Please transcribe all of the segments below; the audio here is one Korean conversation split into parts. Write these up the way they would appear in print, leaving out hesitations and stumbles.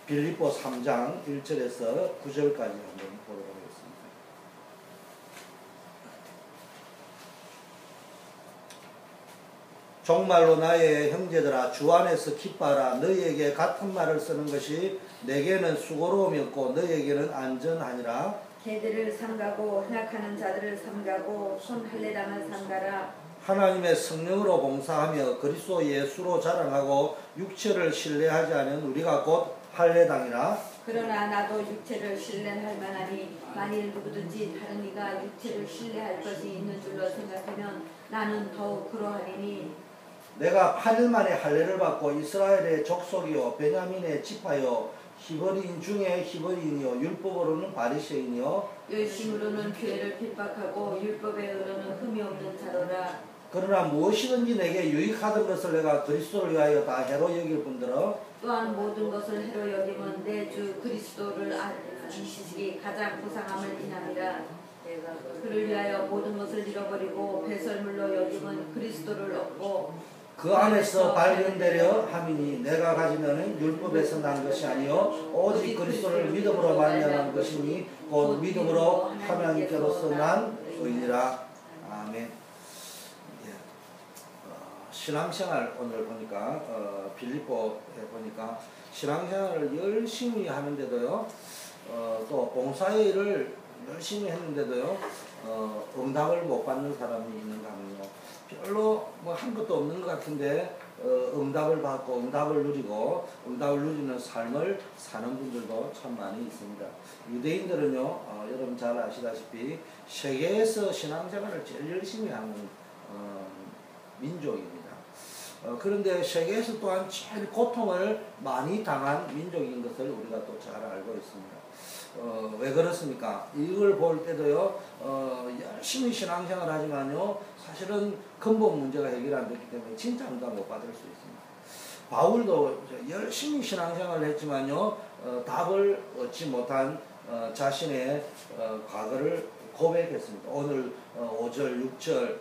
빌립보 3장 1절에서 9절까지 한번 보도록 하겠습니다. 정말로 나의 형제들아 주 안에서 기뻐하라. 너희에게 같은 말을 쓰는 것이 내게는 수고로움이었고 너희에게는 안전하니라. 개들을 삼가고 한약하는 자들을 삼가고 손 할례당을 삼가라. 하나님의 성령으로 봉사하며 그리스도 예수로 자랑하고 육체를 신뢰하지 않은 우리가 곧 할례당이라. 그러나 나도 육체를 신뢰할 만하니 만일 누구든지 다른 이가 육체를 신뢰할 것이 있는 줄로 생각하면 나는 더욱 그러하리니 내가 8일 만에 할례를 받고 이스라엘의 족속이요 베냐민의 지파요 히브리인 중에 히브리인이요 율법으로는 바리새인이요 열심으로는 교회를 핍박하고 율법에 의로는 흠이 없는 자로라. 그러나 무엇이든지 내게 유익하던 것을 내가 그리스도를 위하여 다 해로 여길 뿐더러 또한 모든 것을 해로 여김은 내 주 그리스도를 지시기 가장 고상함을 인함이라. 그를 위하여 모든 것을 잃어버리고 배설물로 여김은 그리스도를 얻고 그 안에서 발견되려 함이니 내가 가지면은 율법에서 난 것이 아니요 오직 그리스도를 믿음으로 말미암은 것이니 곧 믿음으로 하나님께로서 난 의니라. 아멘. 신앙생활 오늘 보니까 빌립보에 보니까 신앙생활을 열심히 하는데도요 또 봉사일을 열심히 했는데도요 응답을 못 받는 사람이 있는가 하면요 별로 뭐 한 것도 없는 것 같은데 응답을 받고 응답을 누리고 응답을 누리는 삶을 사는 분들도 참 많이 있습니다. 유대인들은요 여러분 잘 아시다시피 세계에서 신앙생활을 제일 열심히 하는 민족입니다. 그런데 세계에서 또한 제일 고통을 많이 당한 민족인 것을 우리가 또 잘 알고 있습니다. 왜 그렇습니까? 이걸 볼 때도요, 열심히 신앙생활 하지만요, 사실은 근본 문제가 해결 안 됐기 때문에 진짜 응답 못 받을 수 있습니다. 바울도 열심히 신앙생활을 했지만요, 답을 얻지 못한 자신의 과거를 고백했습니다. 오늘 5절, 6절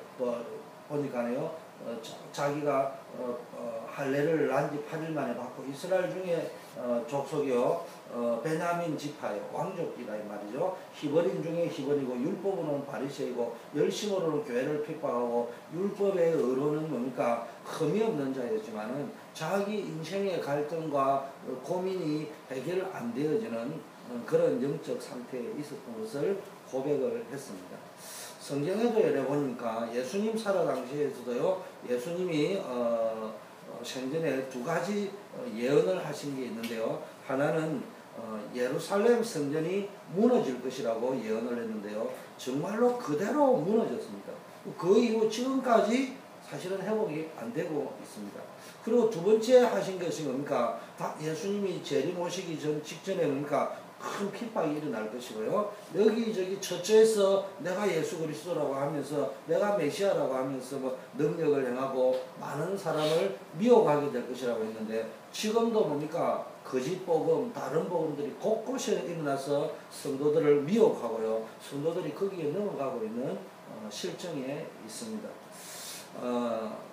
보니까요, 자기가 할례를 난 지 8일 만에 받고 이스라엘 중에 족속이요 베냐민 지파요 왕족이다 이 말이죠. 히브리인 중에 히브리고 율법으로는 바리새이고 열심으로는 교회를 핍박하고 율법의 의로는 뭡니까 흠이 없는 자였지만은 자기 인생의 갈등과 고민이 해결 안 되어지는 그런 영적 상태에 있었던 것을 고백을 했습니다. 성경에도 예를 보니까 예수님 살아 당시에서도요 예수님이 생전에 두 가지 예언을 하신 게 있는데요. 하나는 예루살렘 성전이 무너질 것이라고 예언을 했는데요. 정말로 그대로 무너졌습니다. 그 이후 지금까지 사실은 회복이 안 되고 있습니다. 그리고 두 번째 하신 것이 뭡니까? 예수님이 재림 오시기 직전에 뭡니까? 큰 핍박이 일어날 것이고요. 여기저기 처처에서 내가 예수 그리스도라고 하면서 내가 메시아라고 하면서 뭐 능력을 행하고 많은 사람을 미혹하게 될 것이라고 했는데 지금도 뭡니까? 거짓 복음, 다른 복음들이 곳곳에 일어나서 성도들을 미혹하고요. 성도들이 거기에 넘어가고 있는 실정에 있습니다.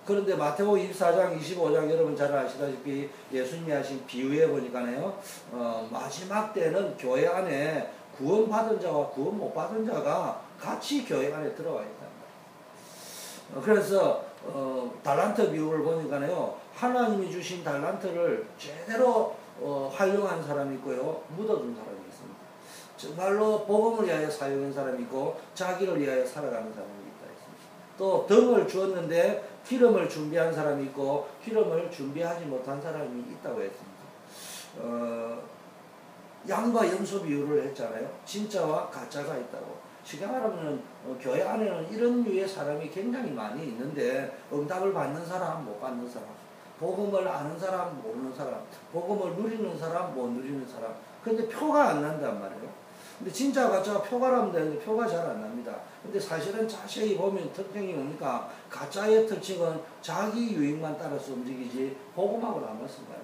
그런데 마태복음 24장 25장 여러분 잘 아시다시피 예수님이 하신 비유에 보니까요 마지막 때는 교회 안에 구원받은 자와 구원 못 받은 자가 같이 교회 안에 들어와 있다. 그래서 달란트 비유를 보니까요 하나님이 주신 달란트를 제대로 활용한 사람이 있고요 묻어둔 사람이 있습니다. 정말로 복음을 위하여 사용한 사람이 있고 자기를 위하여 살아가는 사람이 있다. 또 등을 주었는데 기름을 준비한 사람이 있고 기름을 준비하지 못한 사람이 있다고 했습니다. 양과 염소 비유를 했잖아요. 진짜와 가짜가 있다고. 쉽게 말하면 교회 안에는 이런 류의 사람이 굉장히 많이 있는데 응답을 받는 사람, 못 받는 사람, 복음을 아는 사람, 모르는 사람, 복음을 누리는 사람, 못 누리는 사람. 그런데 표가 안 난단 말이에요. 근데 진짜 가짜가 표가 나면 되는데 표가 잘 안 납니다. 근데 사실은 자세히 보면 특징이 뭡니까? 가짜의 특징은 자기 유익만 따라서 움직이지 복음하고는 안 맞습니다.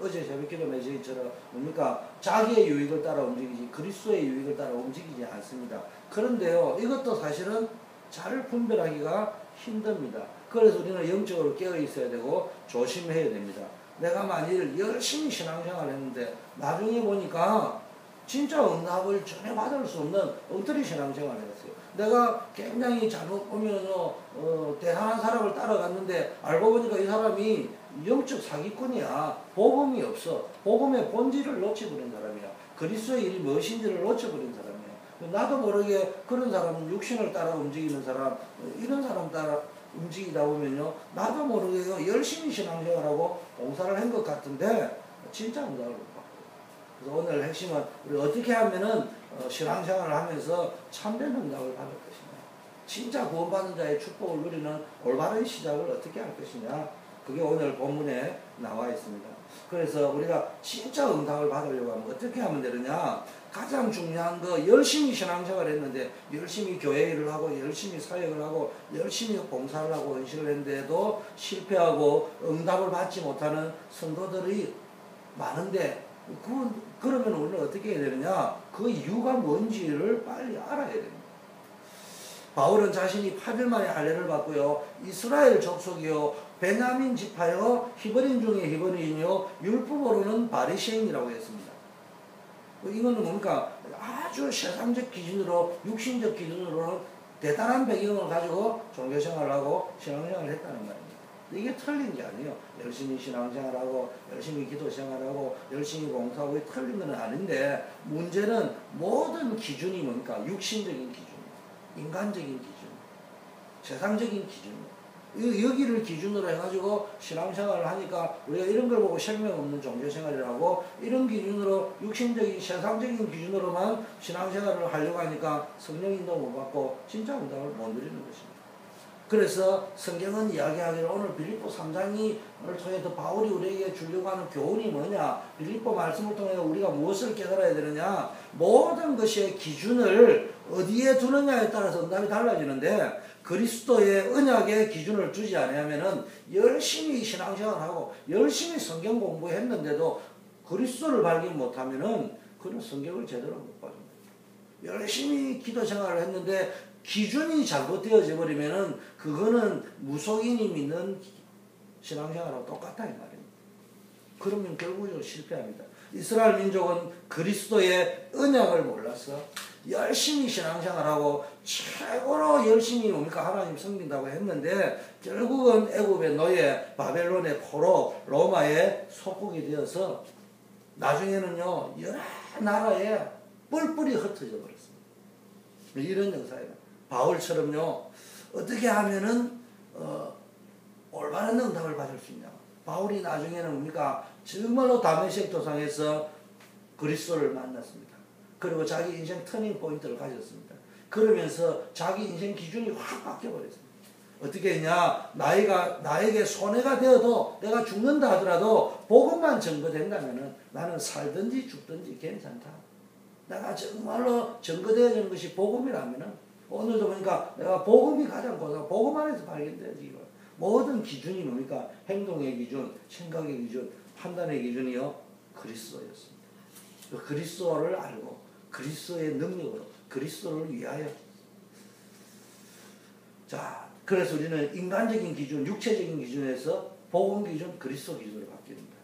어제 새벽기도 메시지처럼 뭡니까? 자기의 유익을 따라 움직이지 그리스도의 유익을 따라 움직이지 않습니다. 그런데요 이것도 사실은 잘 분별하기가 힘듭니다. 그래서 우리는 영적으로 깨어 있어야 되고 조심해야 됩니다. 내가 만일 열심히 신앙생활을 했는데 나중에 보니까 진짜 응답을 전혀 받을 수 없는 엉터리 신앙생활을 했어요. 내가 굉장히 잘못 보면요, 대단한 사람을 따라갔는데 알고 보니까 이 사람이 영적 사기꾼이야. 복음이 없어. 복음의 본질을 놓쳐버린 사람이야. 그리스도의 일이 무엇인지를 놓쳐버린 사람이야. 나도 모르게 그런 사람은 육신을 따라 움직이는 사람, 이런 사람 따라 움직이다 보면요, 나도 모르게 열심히 신앙생활하고 봉사를 한 것 같은데 진짜 응답을 못 받고. 그래서 오늘 핵심은 우리 어떻게 하면은 신앙생활을 하면서 참된 응답을 받을 것이냐, 진짜 구원받은 자의 축복을 누리는 올바른 시작을 어떻게 할 것이냐, 그게 오늘 본문에 나와 있습니다. 그래서 우리가 진짜 응답을 받으려고 하면 어떻게 하면 되느냐, 가장 중요한 거, 열심히 신앙생활을 했는데 열심히 교회 일을 하고 열심히 사역을 하고 열심히 봉사를 하고 헌신을 했는데도 실패하고 응답을 받지 못하는 성도들이 많은데, 그러면 우리는 어떻게 해야 되느냐, 그 이유가 뭔지를 빨리 알아야 됩니다. 바울은 자신이 8일 만에 할례를 받고요, 이스라엘 족속이요, 베냐민 지파요, 히브리인 중에 히브리인이요, 율법으로는 바리새인이라고 했습니다. 이거는 뭡니까? 아주 세상적 기준으로, 육신적 기준으로는 대단한 배경을 가지고 종교생활을 하고 신앙생활을 했다는 말입니다. 이게 틀린 게 아니에요. 열심히 신앙생활하고 열심히 기도생활하고 열심히 봉사하고 틀린 건 아닌데, 문제는 모든 기준이 뭡니까? 육신적인 기준, 인간적인 기준, 세상적인 기준, 여기를 기준으로 해가지고 신앙생활을 하니까 우리가 이런 걸 보고 생명 없는 종교생활이라고, 이런 기준으로 육신적인 세상적인 기준으로만 신앙생활을 하려고 하니까 성령 인도 못 받고 진짜 응답을 못 누리는 것입니다. 그래서 성경은 이야기하기를, 오늘 빌립보 3장을 통해서 바울이 우리에게 주려고 하는 교훈이 뭐냐, 빌립보 말씀을 통해 우리가 무엇을 깨달아야 되느냐, 모든 것의 기준을 어디에 두느냐에 따라서 응답이 달라지는데, 그리스도의 언약의 기준을 두지 않으면은 열심히 신앙생활하고 열심히 성경 공부했는데도 그리스도를 발견 못하면은 그는 성경을 제대로 못 받습니다. 열심히 기도생활을 했는데 기준이 잘못되어져 버리면은 그거는 무속인이 믿는 신앙생활하고 똑같다 이 말입니다. 그러면 결국적으로 실패합니다. 이스라엘 민족은 그리스도의 언약을 몰라서 열심히 신앙생활하고 최고로 열심히 뭡니까? 하나님 섬긴다고 했는데 결국은 애굽의 노예, 바벨론의 포로, 로마의 속국이 되어서 나중에는요, 여러 나라에 뿔뿔이 흩어져 버렸습니다. 이런 역사예요. 바울처럼요, 어떻게 하면은 올바른 응답을 받을 수 있냐. 바울이 나중에는 뭡니까? 정말로 다메섹 도상에서 그리스도를 만났습니다. 그리고 자기 인생 터닝 포인트를 가졌습니다. 그러면서 자기 인생 기준이 확 바뀌어버렸습니다. 어떻게 했냐? 나에게 손해가 되어도 내가 죽는다 하더라도 복음만 증거된다면은 나는 살든지 죽든지 괜찮다. 내가 정말로 증거되어지는 것이 복음이라면은, 오늘도 보니까 내가 복음이 가장 고상, 복음 안에서 발견되지. 모든 기준이 뭡니까? 행동의 기준, 생각의 기준, 판단의 기준이요, 그리스도였습니다. 그리스도를 알고 그리스도의 능력으로 그리스도를 위하여. 자, 그래서 우리는 인간적인 기준, 육체적인 기준에서 복음 기준, 그리스도 기준으로 바뀝니다.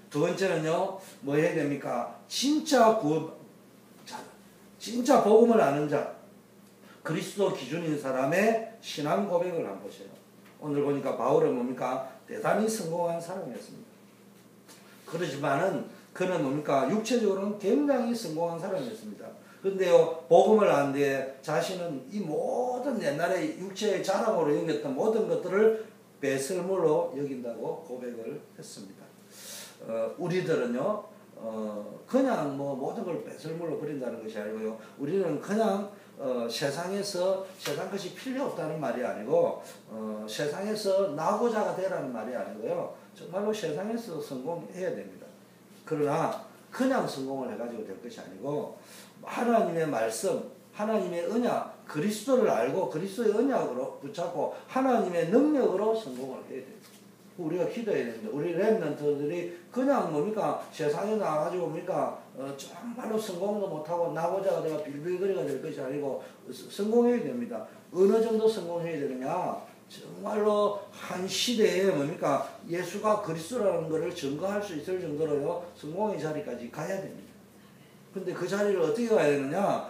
두 번째는요, 뭐 해야 됩니까? 진짜 복음을 아는 자, 그리스도 기준인 사람의 신앙 고백을 한번 보세요. 오늘 보니까 바울은 뭡니까? 대단히 성공한 사람이었습니다. 그렇지만은 그는 뭡니까? 육체적으로는 굉장히 성공한 사람이었습니다. 그런데요, 복음을 안 돼 자신은 이 모든 옛날에 육체의 자랑으로 여겼던 모든 것들을 배설물로 여긴다고 고백을 했습니다. 우리들은요, 그냥 뭐 모든 걸 배설물로 버린다는 것이 아니고요, 우리는 그냥 세상에서 세상 것이 필요 없다는 말이 아니고, 세상에서 나고자가 되라는 말이 아니고요, 정말로 세상에서 성공해야 됩니다. 그러나 그냥 성공을 해가지고 될 것이 아니고, 하나님의 말씀, 하나님의 언약, 그리스도를 알고 그리스도의 언약으로 붙잡고 하나님의 능력으로 성공을 해야 됩니다. 우리가 기도해야 됩니다. 우리 렘넌트들이 그냥 뭡니까? 세상에 나와가지고 뭡니까? 정말로 성공도 못하고 나고자가 내가 빌빌거리가 될 것이 아니고 성공해야 됩니다. 어느 정도 성공해야 되느냐? 정말로 한 시대에 뭡니까 예수가 그리스도라는 것을 증거할 수 있을 정도로요 성공의 자리까지 가야 됩니다. 근데 그 자리를 어떻게 가야 되느냐?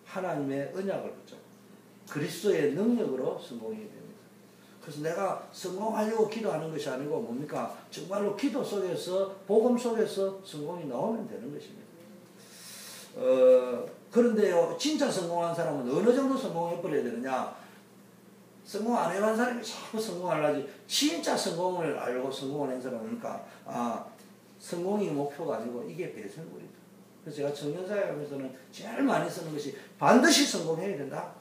하나님의 언약을 붙잡고 그리스도의 능력으로 성공이 됩니다. 그래서 내가 성공하려고 기도하는 것이 아니고 뭡니까? 정말로 기도 속에서 복음 속에서 성공이 나오면 되는 것입니다. 그런데요 진짜 성공한 사람은 어느 정도 성공해버려야 되느냐? 성공 안 해본 사람이 자꾸 성공하려지 진짜 성공을 알고 성공을 한 사람은 뭡니까? 성공이 목표가 아니고 이게 배설물이다. 그래서 제가 청년사회 하면서는 제일 많이 쓰는 것이 반드시 성공해야 된다.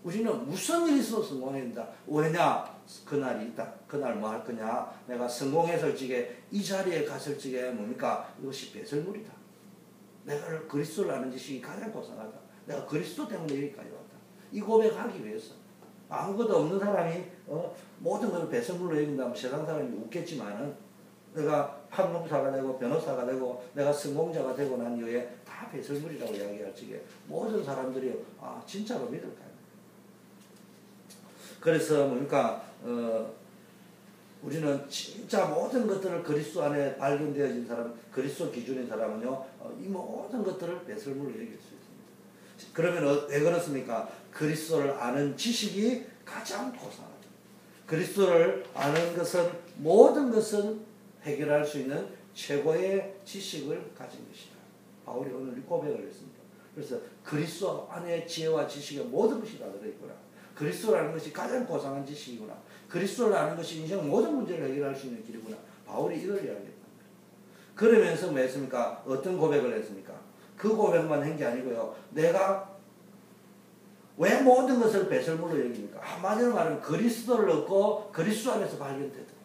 우리는 무슨 일이 있어도 성공해야 된다. 왜냐? 그날이 있다. 그날 뭐 할 거냐? 내가 성공했을 적에 이 자리에 갔을 적에 뭡니까? 이것이 배설물이다. 내가 그리스도를 아는 지식이 가장 고상하다. 내가 그리스도 때문에 여기까지 왔다. 이 고백하기 위해서. 아무것도 없는 사람이 모든 걸 배설물로 여긴다면 세상 사람이 웃겠지만은 내가 판검사가 되고 변호사가 되고 내가 성공자가 되고 난 이후에 다 배설물이라고 이야기할 적에 모든 사람들이 진짜로 믿을까요? 그래서 뭡니까 우리는 진짜 모든 것들을 그리스도 안에 발견되어진 사람, 그리스도 기준인 사람은요 이 모든 것들을 배설물로 여길 수 있습니다. 그러면 왜 그렇습니까? 그리스도를 아는 지식이 가장 고상하다. 그리스도를 아는 것은 모든 것은 해결할 수 있는 최고의 지식을 가진 것이다. 바울이 오늘 고백을 했습니다. 그래서 그리스도 안에 지혜와 지식의 모든 것이 다 들어있구나. 그리스도라는 것이 가장 고상한 지식이구나. 그리스도를 아는 것이 인생 모든 문제를 해결할 수 있는 길이구나. 바울이 이걸 이야기했단 말이에요. 그러면서 뭐 했습니까? 어떤 고백을 했습니까? 그 고백만 한 게 아니고요. 내가 왜 모든 것을 배설물로 여깁니까? 한마디로 말하면 그리스도를 얻고 그리스도 안에서 발견되리고.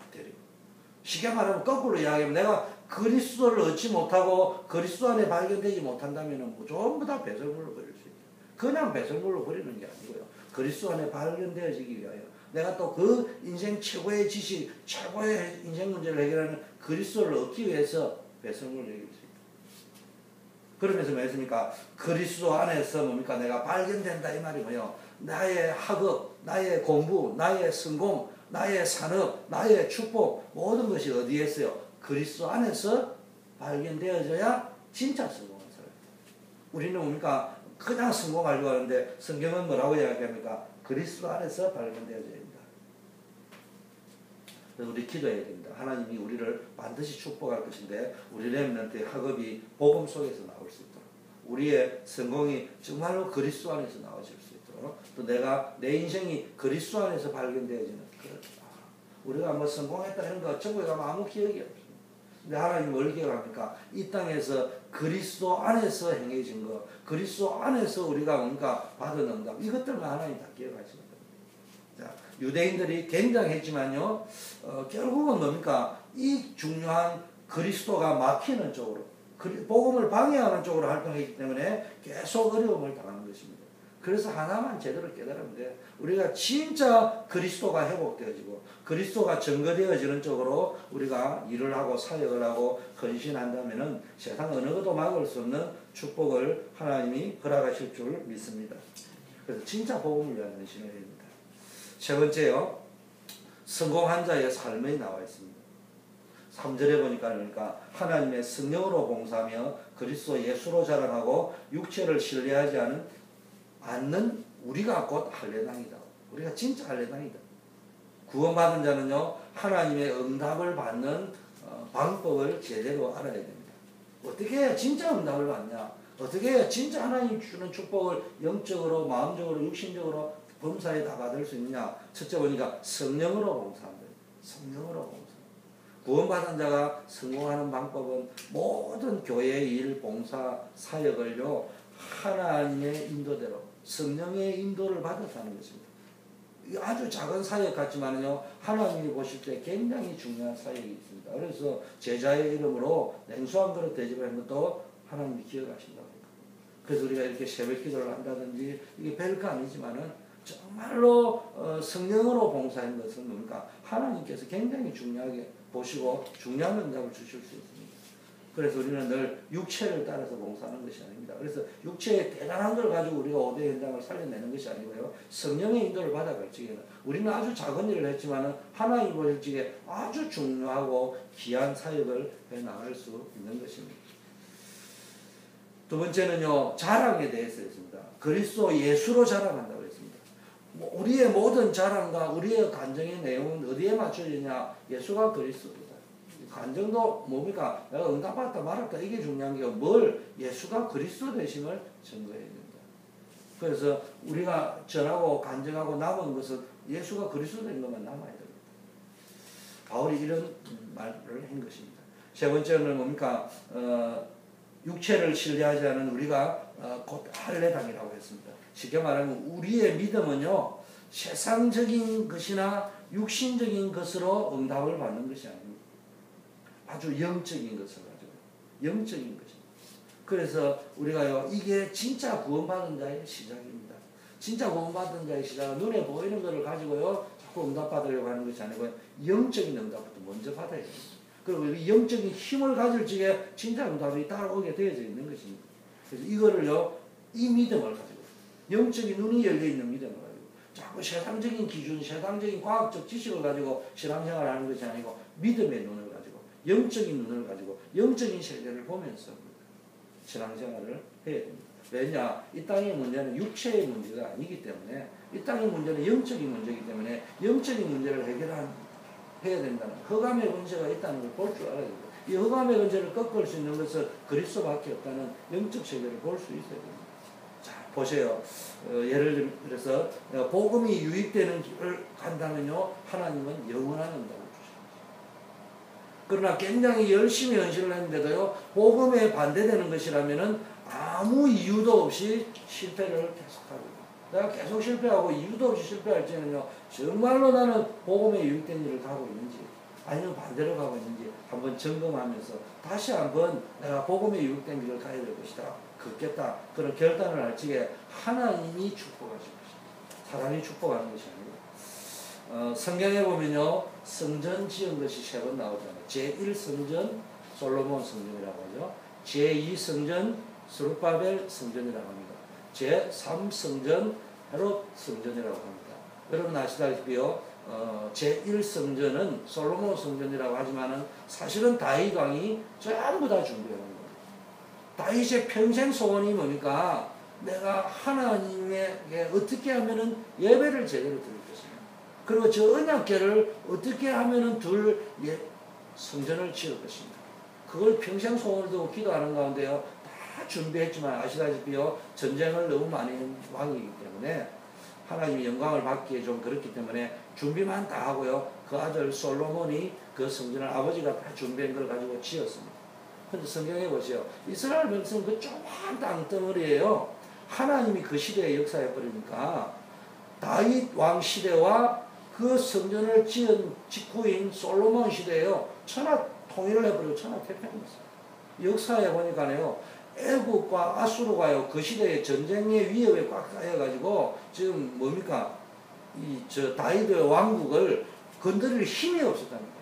쉽게 말하면 거꾸로 이야기하면 내가 그리스도를 얻지 못하고 그리스도 안에 발견되지 못한다면 전부 다 배설물로 버릴 수 있다. 그냥 배설물로 버리는 게 아니고요. 그리스도 안에 발견되어지기 위하여 내가 또 그 인생 최고의 지식, 최고의 인생 문제를 해결하는 그리스도를 얻기 위해서 배설물을 여길 수 있다. 그러면서 뭐 했습니까? 그리스도 안에서 뭡니까? 내가 발견된다 이 말이 뭐예요? 나의 학업, 나의 공부, 나의 성공, 나의 산업, 나의 축복 모든 것이 어디에 있어요? 그리스도 안에서 발견되어져야 진짜 성공한 사람. 우리는 뭡니까? 그냥 성공하려고 하는데 성경은 뭐라고 이야기합니까? 그리스도 안에서 발견되어져야 된다. 그래서 우리 기도해야 됩니다. 하나님이 우리를 반드시 축복할 것인데 우리 렘넌트의 학업이 복음 속에서 나올 수 있도록 우리의 성공이 정말로 그리스도 안에서 나와질 수 있도록 또 내가 내 인생이 그리스도 안에서 발견되어지는 우리가 뭐 성공했다 이런 거 전국에 가면 아무 기억이 없습니다. 근데 하나님 뭘 기억합니까? 이 땅에서 그리스도 안에서 행해진 거, 그리스도 안에서 우리가 뭔가 받은 응답, 이것들만 하나님 다 기억하시는 겁니다. 자, 유대인들이 굉장했지만요, 결국은 뭡니까? 이 중요한 그리스도가 막히는 쪽으로, 복음을 방해하는 쪽으로 활동했기 때문에 계속 어려움을 당하는 것입니다. 그래서 하나만 제대로 깨달으면 돼. 우리가 진짜 그리스도가 회복되어지고 그리스도가 증거되어지는 쪽으로 우리가 일을 하고 사역을 하고 헌신한다면은 세상 어느 것도 막을 수 없는 축복을 하나님이 허락하실 줄 믿습니다. 그래서 진짜 복음을 위한 헌신을 해야 됩니다. 세 번째요. 성공한 자의 삶이 나와 있습니다. 3절에 보니까 그러니까 하나님의 성령으로 봉사하며 그리스도 예수로 자랑하고 육체를 신뢰하지 않는 우리가 곧 할례당이다. 우리가 진짜 할례당이다. 구원받은 자는요 하나님의 응답을 받는 방법을 제대로 알아야 됩니다. 어떻게 해야 진짜 응답을 받냐? 어떻게 해야 진짜 하나님 주는 축복을 영적으로 마음적으로 육신적으로 범사에 다 받을 수 있느냐? 첫째 보니까 성령으로 봉사한다. 성령으로 봉사. 구원받은 자가 성공하는 방법은 모든 교회의 일, 봉사, 사역을요 하나님의 인도대로 성령의 인도를 받아서 하는 것입니다. 아주 작은 사역 같지만요 하나님이 보실 때 굉장히 중요한 사역이 있습니다. 그래서 제자의 이름으로 냉수 한 그릇 대접하는 것도 하나님이 기억하신다고 합니다. 그래서 우리가 이렇게 새벽 기도를 한다든지 이게 별거 아니지만은 정말로 성령으로 봉사하는 것은 뭡니까? 하나님께서 굉장히 중요하게 보시고 중요한 응답을 주실 수 있습니다. 그래서 우리는 늘 육체를 따라서 봉사하는 것이 아닙니다. 그래서 육체의 대단한 걸 가지고 우리가 5대 현장을 살려내는 것이 아니고요. 성령의 인도를 받아갈 적에는 우리는 아주 작은 일을 했지만 하나님 보실 적에 아주 중요하고 귀한 사역을 해나갈 수 있는 것입니다. 두 번째는요. 자랑에 대해서 했습니다. 그리스도 예수로 자랑한다고 했습니다. 우리의 모든 자랑과 우리의 간증의 내용은 어디에 맞춰지냐? 예수가 그리스도입니다. 간증도 뭡니까? 내가 응답받았다 말았다 이게 중요한 게 뭘? 예수가 그리스도 되심을 증거해야 됩니다. 그래서 우리가 전하고 간증하고 남은 것은 예수가 그리스도 된 것만 남아야 됩니다. 바울이 이런 말을 한 것입니다. 세 번째는 뭡니까? 육체를 신뢰하지 않은 우리가 곧 할례당이라고 했습니다. 쉽게 말하면 우리의 믿음은요. 세상적인 것이나 육신적인 것으로 응답을 받는 것이 아닙니다. 아주 영적인 것을 가지고 영적인 것입니다. 그래서 우리가요 이게 진짜 구원받은 자의 시작입니다. 진짜 구원받은 자의 시작은 눈에 보이는 것을 가지고요 자꾸 응답받으려고 하는 것이 아니고 영적인 응답부터 먼저 받아야 됩니다. 그리고 이 영적인 힘을 가질 적에 진짜 응답이 따라오게 되어져 있는 것입니다. 그래서 이거를요 이 믿음을 가지고 영적인 눈이 열려 있는 믿음을 가지고 자꾸 세상적인 기준, 세상적인 과학적 지식을 가지고 신앙생활을 하는 것이 아니고 믿음의 눈을 가지고 영적인 눈을 가지고 영적인 세계를 보면서 신앙생활을 해야 됩니다. 왜냐? 이 땅의 문제는 육체의 문제가 아니기 때문에 이 땅의 문제는 영적인 문제이기 때문에 영적인 문제를 해야 된다는 흑암의 권세가 있다는 걸 볼 줄 알아야 됩니다. 이 흑암의 권세를 꺾을 수 있는 것은 그리스도밖에 없다는 영적 세계를 볼 수 있어야 됩니다. 자, 보세요. 예를 들어서 복음이 유익되는 길을 간다면요 하나님은 영원한 응답을 그러나 굉장히 열심히 헌신을 했는데도요 복음에 반대되는 것이라면은 아무 이유도 없이 실패를 계속하고 내가 계속 실패하고 이유도 없이 실패할 때는요 정말로 나는 복음에 유익된 일을 가고 있는지 아니면 반대로 가고 있는지 한번 점검하면서 다시 한번 내가 복음에 유익된 길을 가야 될 것이다 걷겠다 그런 결단을 할 적에 하나님이 축복하실 것이다 사람이 축복하는 것이 아니고 성경에 보면요 성전 지은 것이 세 번 나오잖아요. 제1성전 솔로몬 성전이라고 하죠. 제2성전 스룹바벨 성전이라고 합니다. 제3성전 헤롯 성전이라고 합니다. 여러분 아시다시피요 제1성전은 솔로몬 성전이라고 하지만은 사실은 다윗 왕이 전부 다 준비해 놓은 겁니다. 다윗의 평생 소원이 뭡니까? 내가 하나님에게 어떻게 하면은 예배를 제대로 드릴 것이냐. 그리고 저 언약궤를 어떻게 하면은 성전을 지을 것입니다. 그걸 평생 소원을 두고 기도하는 가운데요. 다 준비했지만 아시다시피요. 전쟁을 너무 많이 한 왕이기 때문에 하나님의 영광을 받기에 좀 그렇기 때문에 준비만 다 하고요. 그 아들 솔로몬이 그 성전을 아버지가 다 준비한 걸 가지고 지었습니다. 근데 성경에 보세요. 이스라엘 백성은 그 조그만 땅덩어리예요. 하나님이 그 시대에 역사해 버리니까 다윗 왕 시대와 그 성전을 지은 직후인 솔로몬 시대에요. 천하 통일을 해버리고 천하 태평했어요. 역사에 보니까요. 애국과 아수르가요. 그 시대에 전쟁의 위협에 꽉 쌓여가지고 지금 뭡니까? 다윗의 왕국을 건드릴 힘이 없었답니다.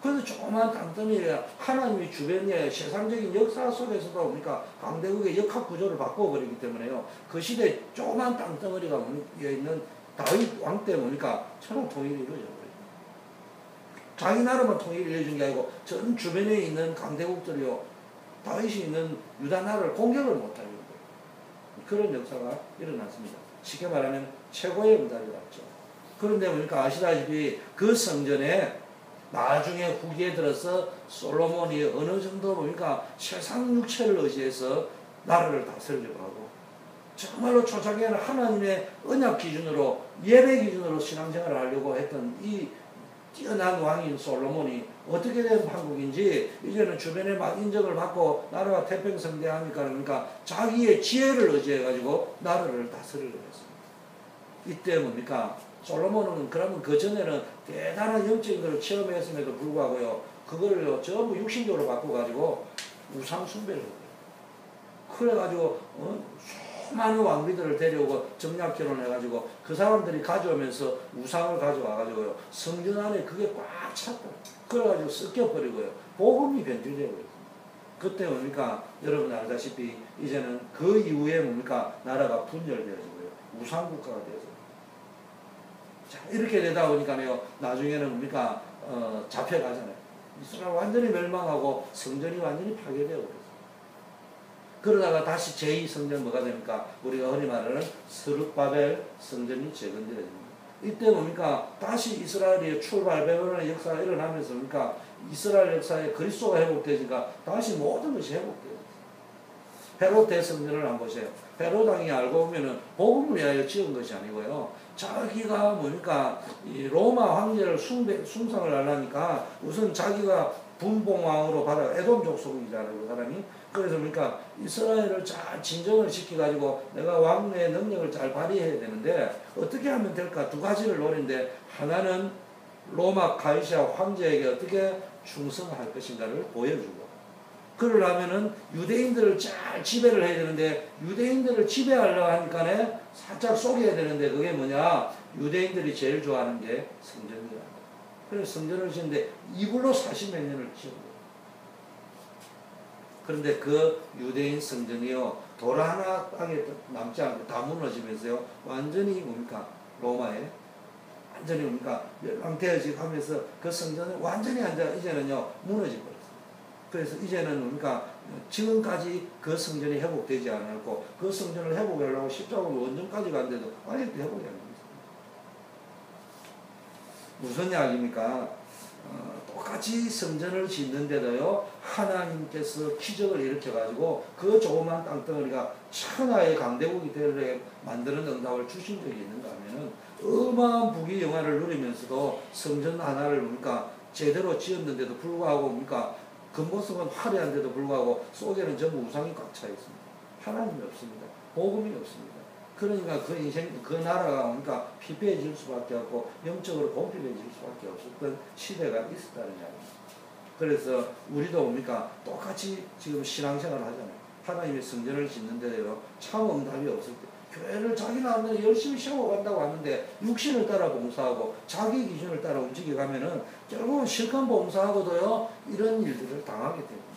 그래서 조그만 땅덩이에 하나님이 주변에 세상적인 역사 속에서도 뭡니까? 강대국의 역학 구조를 바꿔버리기 때문에요. 그 시대에 조그만 땅덩어리가 있는 다윗 왕 때 뭡니까? 천하 통일이 이루어져버려요. 자기 나라만 통일을 이루어진 게 아니고 전 주변에 있는 강대국들이요. 다윗이 있는 유다 나라를 공격을 못하는 거예요. 그런 역사가 일어났습니다. 쉽게 말하면 최고의 응답이 왔죠. 그런데 보니까 아시다시피 그 성전에 나중에 후기에 들어서 솔로몬이 어느 정도 보니까 세상 육체를 의지해서 나라를 다스리려고 하고 정말로 초창기에는 하나님의 언약 기준으로 예배 기준으로 신앙생활을 하려고 했던 이 뛰어난 왕인 솔로몬이 어떻게 된 한국인지 이제는 주변에 막 인정을 받고 나라가 태평성대하니까 그러니까 자기의 지혜를 의지해가지고 나라를 다스리려고 했습니다. 이때 뭡니까? 솔로몬은 그러면 그 전에는 대단한 영적인 것을 체험했음에도 불구하고요. 그거를 전부 육신적으로 바꿔가지고 우상 숭배를 했어요. 그래가지고 수많은 왕비들을 데려오고 정략 결혼해가지고 그 사람들이 가져오면서 우상을 가져와가지고요. 성전 안에 그게 꽉 찼다. 그래가지고 섞여버리고요. 복음이 변질되어버렸어요. 그때 뭡니까? 여러분 알다시피 이제는 그 이후에 뭡니까? 나라가 분열되어지고요. 우상국가가 되어져요. 자, 이렇게 되다 보니까요, 나중에는 뭡니까? 잡혀가잖아요. 이스라엘 완전히 멸망하고 성전이 완전히 파괴되어 버렸어요. 그러다가 다시 제2성전 뭐가 됩니까? 우리가 흔히 말하는 스룹바벨 성전이 재건되어집니다. 이때 뭡니까? 다시 이스라엘의 출발, 베드로의 역사가 일어나면서 뭡니까? 이스라엘 역사에 그리스도가 회복되니까 다시 모든 것이 회복돼요. 헤롯 대성전을 한번 보세요. 헤롯 왕이 알고 보면은 복음을 위하여 지은 것이 아니고요. 자기가 뭡니까? 이 로마 황제를 숭상을 하려니까 우선 자기가 분봉왕으로 받아 에돔 족속이잖아요, 그 사람이. 그래서 그러니까 이스라엘을 잘 진정을 시켜가지고 내가 왕의 능력을 잘 발휘해야 되는데 어떻게 하면 될까? 두 가지를 노리는데 하나는 로마 가이사 황제에게 어떻게 충성할 것인가를 보여주고, 그러려면은 유대인들을 잘 지배를 해야 되는데 유대인들을 지배하려고 하니까 살짝 속여야 되는데 그게 뭐냐? 유대인들이 제일 좋아하는 게 성전이야. 그래서 성전을 짓는데 이불로 40몇 년을 지은 거예요. 그런데 그 유대인 성전이요, 돌 하나 땅에 남지 않고 다 무너지면서요, 완전히 뭡니까? 로마에 완전히 뭡니까? 멸망되어지고 하면서 그 성전은 완전히 이제는요, 무너져 버렸어요. 그래서 이제는 뭡니까? 지금까지 그 성전이 회복되지 않았고, 그 성전을 회복하려고 십자가로 원전까지 갔는데도 아직도 회복이 안 됩니다. 무슨 이야기입니까? 똑같이 성전을 짓는데도요, 하나님께서 기적을 일으켜가지고 그 조그만 땅덩어리가 천하의 강대국이 되려 만드는 응답을 주신 적이 있는가 하면은 어마어마한 부귀영화를 누리면서도 성전 하나를 뭡니까? 제대로 지었는데도 불구하고 뭡니까? 겉모습은 화려한데도 불구하고 속에는 전부 우상이 꽉 차 있습니다. 하나님이 없습니다. 복음이 없습니다. 그러니까 그 인생, 그 나라가 뭡니까? 피폐해질 수밖에 없고 영적으로 공핍해질 수밖에 없었던 시대가 있었다는 이야기입니다. 그래서 우리도 뭡니까? 똑같이 지금 신앙생활을 하잖아요. 하나님의 성전을 짓는데요, 참 응답이 없을 때 교회를 자기 나름대로 열심히 세워간다고 하는데 육신을 따라 봉사하고 자기 기준을 따라 움직여가면은 결국은 실컷 봉사하고도요, 이런 일들을 당하게 됩니다.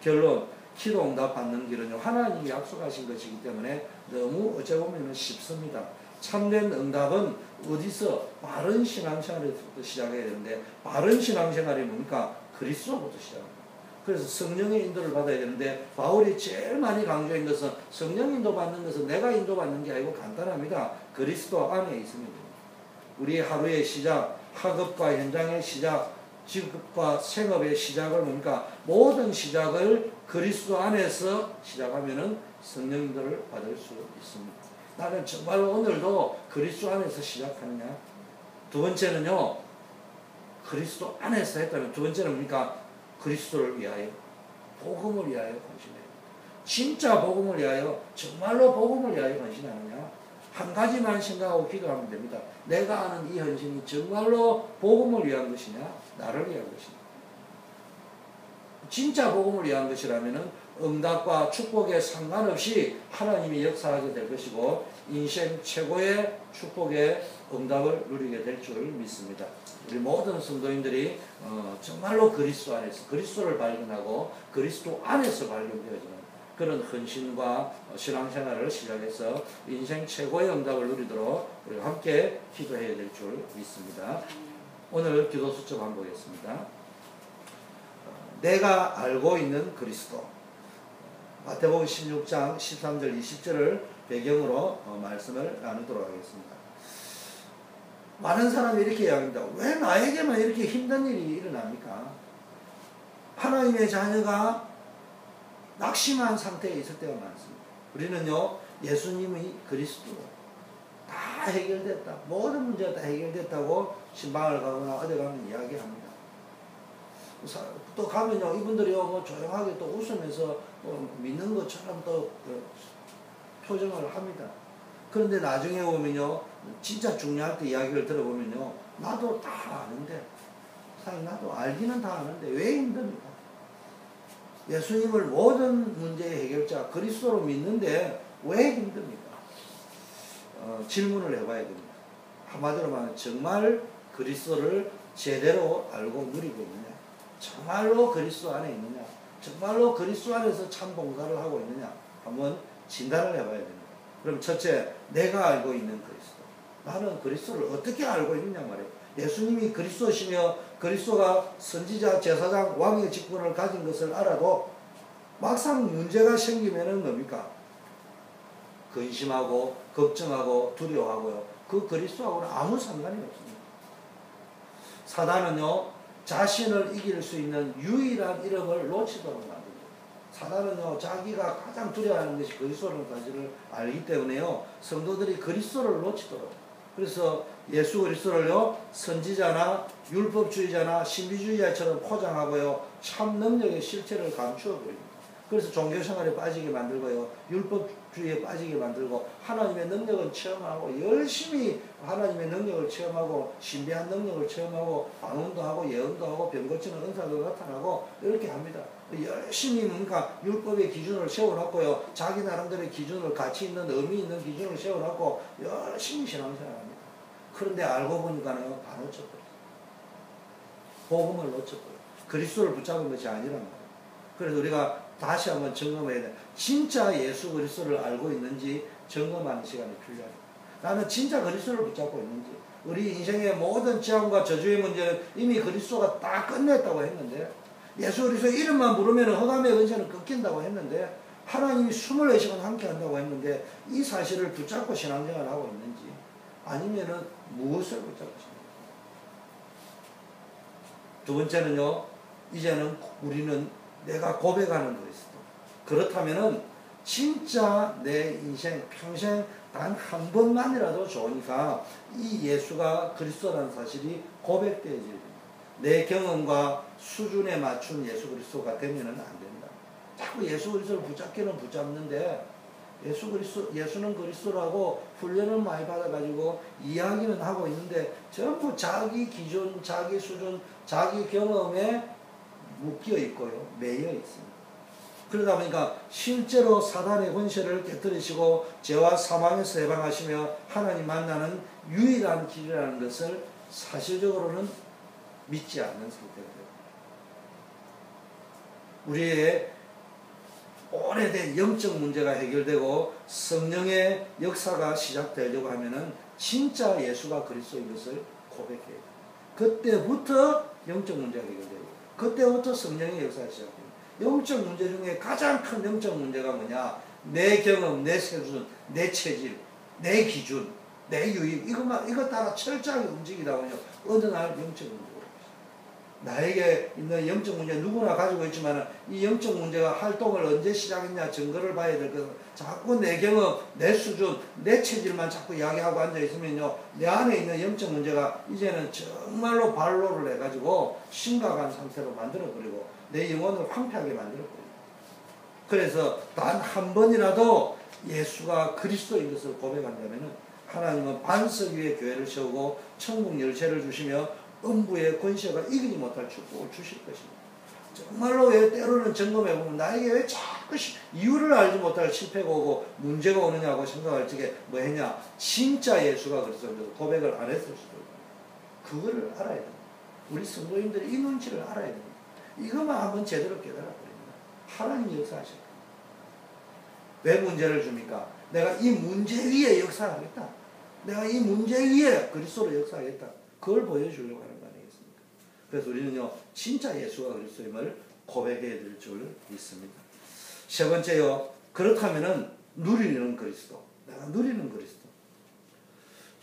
결론, 기도 응답 받는 길은요, 하나님이 약속하신 것이기 때문에 너무 어찌 보면 쉽습니다. 참된 응답은 어디서? 바른 신앙생활에서부터 시작해야 되는데, 바른 신앙생활이 뭡니까? 그리스도부터 시작합니다. 그래서 성령의 인도를 받아야 되는데, 바울이 제일 많이 강조한 것은 성령 인도 받는 것은 내가 인도받는 게 아니고 간단합니다. 그리스도 안에 있으면 됩니다. 우리 하루의 시작, 학업과 현장의 시작, 직업과 생업의 시작을 뭡니까? 모든 시작을 그리스도 안에서 시작하면은 성령 인도를 받을 수 있습니다. 나는 정말 오늘도 그리스도 안에서 시작하느냐? 두 번째는요, 그리스도 안에서 했다면, 두 번째는 뭡니까? 그리스도를 위하여, 복음을 위하여 헌신해요. 진짜 복음을 위하여, 정말로 복음을 위하여 헌신하느냐? 한 가지만 생각하고 기도하면 됩니다. 내가 아는 이 헌신이 정말로 복음을 위한 것이냐? 나를 위한 것이냐? 진짜 복음을 위한 것이라면은 응답과 축복에 상관없이 하나님이 역사하게 될 것이고, 인생 최고의 축복의 응답을 누리게 될 줄 믿습니다. 우리 모든 성도인들이 정말로 그리스도 안에서 그리스도를 발견하고 그리스도 안에서 발견되어지는 그런 헌신과 신앙생활을 시작해서 인생 최고의 응답을 누리도록 우리가 함께 기도해야 될 줄 믿습니다. 오늘 기도 수첩 한번 보겠습니다. 내가 알고 있는 그리스도. 마태복음 16장 13절 20절을 배경으로 말씀을 나누도록 하겠습니다. 많은 사람이 이렇게 이야기합니다. 왜 나에게만 이렇게 힘든 일이 일어납니까? 하나님의 자녀가 낙심한 상태에 있을 때가 많습니다. 우리는요, 예수님이 그리스도로 다 해결됐다, 모든 문제가 다 해결됐다고 신방을 가거나 어디 가면 이야기합니다. 또 가면요, 이분들이요, 뭐 조용하게 또 웃으면서 믿는 것처럼 또 표정을 합니다. 그런데 나중에 보면요, 진짜 중요할 때 이야기를 들어보면요, 나도 다 아는데, 사실 나도 알기는 다 아는데 왜 힘듭니까? 예수님을 모든 문제의 해결자 그리스도로 믿는데 왜 힘듭니까? 질문을 해봐야 됩니다. 한마디로 말하면 정말 그리스도를 제대로 알고 누리고 있느냐? 정말로 그리스도 안에 있느냐? 정말로 그리스도 안에서 참 봉사를 하고 있느냐 한번 진단을 해봐야 됩니다. 그럼 첫째, 내가 알고 있는 그리스도. 나는 그리스도를 어떻게 알고 있느냐 말이에요. 예수님이 그리스도시며 그리스도가 선지자, 제사장, 왕의 직분을 가진 것을 알아도 막상 문제가 생기면은 뭡니까? 근심하고 걱정하고 두려워하고요. 그 그리스도하고는 아무 상관이 없습니다. 사단은요, 자신을 이길 수 있는 유일한 이름을 놓치도록 만듭니다. 사단은요, 자기가 가장 두려워하는 것이 그리스도라는 사실을 알기 때문에요, 성도들이 그리스도를 놓치도록. 그래서 예수 그리스도를요, 선지자나 율법주의자나 신비주의자처럼 포장하고요, 참 능력의 실체를 감추어 버립니다. 그래서 종교생활에 빠지게 만들고요, 율법주의에 빠지게 만들고, 하나님의 능력은 체험하고 열심히 하나님의 능력을 체험하고 신비한 능력을 체험하고 방언도 하고 예언도 하고 병 고치는 은사도 나타나고 이렇게 합니다. 열심히 뭔가 율법의 기준을 세워놨고요, 자기 나름대로의 기준을, 가치 있는 의미 있는 기준을 세워놨고 열심히 신앙생활합니다. 그런데 알고 보니까는 다 놓쳐버려요. 복음을 놓쳐버려요. 그리스도를 붙잡은 것이 아니란 말이에요. 그래서 우리가 다시 한번 점검해야 돼. 진짜 예수 그리스도를 알고 있는지 점검하는 시간이 필요합니다. 나는 진짜 그리스도를 붙잡고 있는지. 우리 인생의 모든 재앙과 저주의 문제는 이미 그리스도가 다 끝냈다고 했는데, 예수 그리스도 이름만 부르면 흑암의 은세는 끊긴다고 했는데, 하나님이 24시간 함께 한다고 했는데, 이 사실을 붙잡고 신앙생활을 하고 있는지, 아니면은 무엇을 붙잡고 있는지. 두 번째는요, 이제는 우리는 내가 고백하는 그리스도. 그렇다면은 진짜 내 인생 평생 단 한 번만이라도 좋으니까 이 예수가 그리스도라는 사실이 고백되어져야 됩니다. 내 경험과 수준에 맞춘 예수 그리스도가 되면은 안 됩니다. 자꾸 예수 그리스도를 붙잡기는 붙잡는데, 예수는 그리스도라고 훈련을 많이 받아가지고 이야기는 하고 있는데 전부 자기 기준, 자기 수준, 자기 경험에 묶여 있고요, 매여 있습니다. 그러다 보니까 실제로 사단의 권세를 깨뜨리시고 죄와 사망에서 해방하시며 하나님 만나는 유일한 길이라는 것을 사실적으로는 믿지 않는 상태가 됩니다. 우리의 오래된 영적 문제가 해결되고 성령의 역사가 시작되려고 하면은 진짜 예수가 그리스도인 것을 고백해야 돼요. 그때부터 영적 문제가 해결되고, 그때부터 성령의 역사가 시작됩니다. 영적 문제 중에 가장 큰 영적 문제가 뭐냐? 내 경험, 내 세준, 내 체질, 내 기준, 내 유익, 이것 따라 철저하게 움직이다 보면 어느 날 영적 문제가 나에게 있는 영적 문제 누구나 가지고 있지만, 이 영적 문제가 활동을 언제 시작했냐 증거를 봐야 될 것은, 자꾸 내 경험, 내 수준, 내 체질만 자꾸 이야기하고 앉아있으면요, 내 안에 있는 영적 문제가 이제는 정말로 발로를 해가지고 심각한 상태로 만들어버리고 내 영혼을 황폐하게 만들어버립니다. 그래서 단 한 번이라도 예수가 그리스도인 것을 고백한다면 하나님은 반석 위에 교회를 세우고 천국 열쇠를 주시며 음부의 권세가 이기지 못할 축복을 주실 것입니다. 정말로 왜 때로는 점검해보면 나에게 왜 자꾸 이유를 알지 못할 실패가 오고 문제가 오느냐고 생각할 적에 뭐 했냐? 진짜 예수가 그리스도인데도 고백을 안 했을 수도 있고, 그거를 알아야 됩니다. 우리 성도님들이 이 눈치를 알아야 됩니다. 이것만 한번 제대로 깨달아 버립니다. 하나님이 역사하실 겁니다. 왜 문제를 줍니까? 내가 이 문제 위에 역사하겠다. 내가 이 문제 위에 그리스도로 역사하겠다. 그걸 보여주려고 하는 거 아니겠습니까? 그래서 우리는요, 진짜 예수가 그리스도임을 고백해야 될 줄 믿습니다. 세 번째요, 그렇다면은 누리는 그리스도. 내가 누리는 그리스도.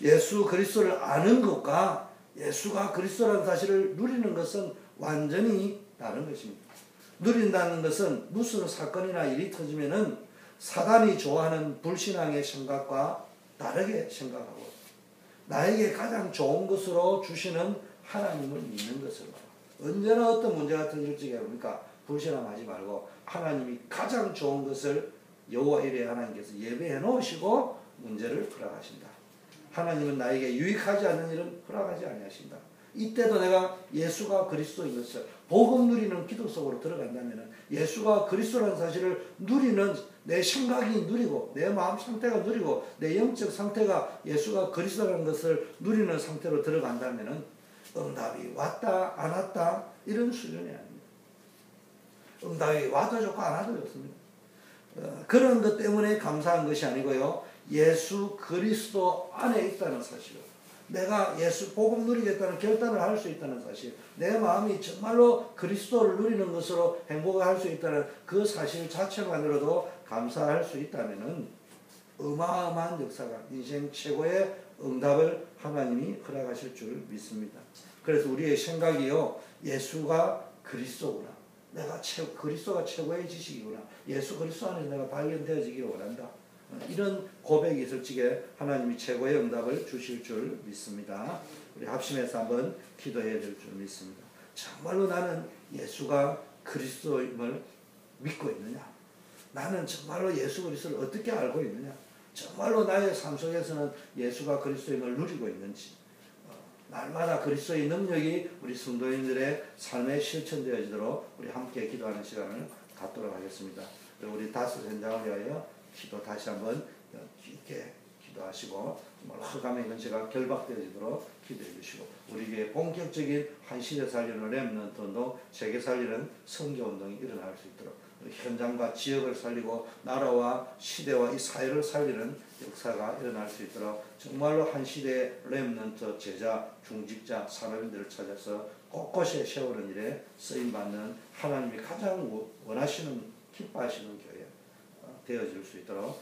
예수 그리스도를 아는 것과 예수가 그리스도라는 사실을 누리는 것은 완전히 다른 것입니다. 누린다는 것은 무슨 사건이나 일이 터지면은 사단이 좋아하는 불신앙의 생각과 다르게 생각하고, 나에게 가장 좋은 것으로 주시는 하나님을 믿는 것을 말합니다. 언제나 어떤 문제가 터질지 모르니까 불신앙하지 말고 하나님이 가장 좋은 것을 여호와 이레 하나님께서 예배해 놓으시고 문제를 풀어가신다. 하나님은 나에게 유익하지 않는 일은 허락하지 아니하신다. 이때도 내가 예수가 그리스도인 것을 복음 누리는 기도 속으로 들어간다면, 예수가 그리스도라는 사실을 누리는 내 생각이 누리고 내 마음 상태가 누리고 내 영적 상태가 예수가 그리스도라는 것을 누리는 상태로 들어간다면 응답이 왔다 안 왔다 이런 수준이 아닙니다. 응답이 와도 좋고 안 와도 좋습니다. 그런 것 때문에 감사한 것이 아니고요. 예수 그리스도 안에 있다는 사실을, 내가 예수 복음 누리겠다는 결단을 할 수 있다는 사실, 내 마음이 정말로 그리스도를 누리는 것으로 행복을 할 수 있다는 그 사실 자체만으로도 감사할 수 있다면은 어마어마한 역사가, 인생 최고의 응답을 하나님이 허락하실 줄 믿습니다. 그래서 우리의 생각이요, 예수가 그리스도구나, 내가 그리스도가 최고의 지식이구나, 예수 그리스도 안에서 내가 발견되어지기를 원한다, 이런 고백이 있을 적에 하나님이 최고의 응답을 주실 줄 믿습니다. 우리 합심해서 한번 기도해야 될 줄 믿습니다. 정말로 나는 예수가 그리스도임을 믿고 있느냐? 나는 정말로 예수 그리스도를 어떻게 알고 있느냐? 정말로 나의 삶 속에서는 예수가 그리스도임을 누리고 있는지, 날마다 그리스도의 능력이 우리 성도인들의 삶에 실천되어지도록 우리 함께 기도하는 시간을 갖도록 하겠습니다. 우리 다섯 현장을 위하여 기도 다시 한번 깊게 기도하시고, 정말 흑암의 현세가 결박되어지도록 기도해 주시고, 우리에게 본격적인 한 시대 살리는 렘넌트 운동, 세계 살리는 선교 운동이 일어날 수 있도록, 현장과 지역을 살리고 나라와 시대와 이 사회를 살리는 역사가 일어날 수 있도록, 정말로 한 시대의 렘넌트 제자, 중직자, 산업인들을 찾아서 곳곳에 세우는 일에 쓰임받는 하나님이 가장 원하시는, 기뻐하시는 교회 되어질 수 있도록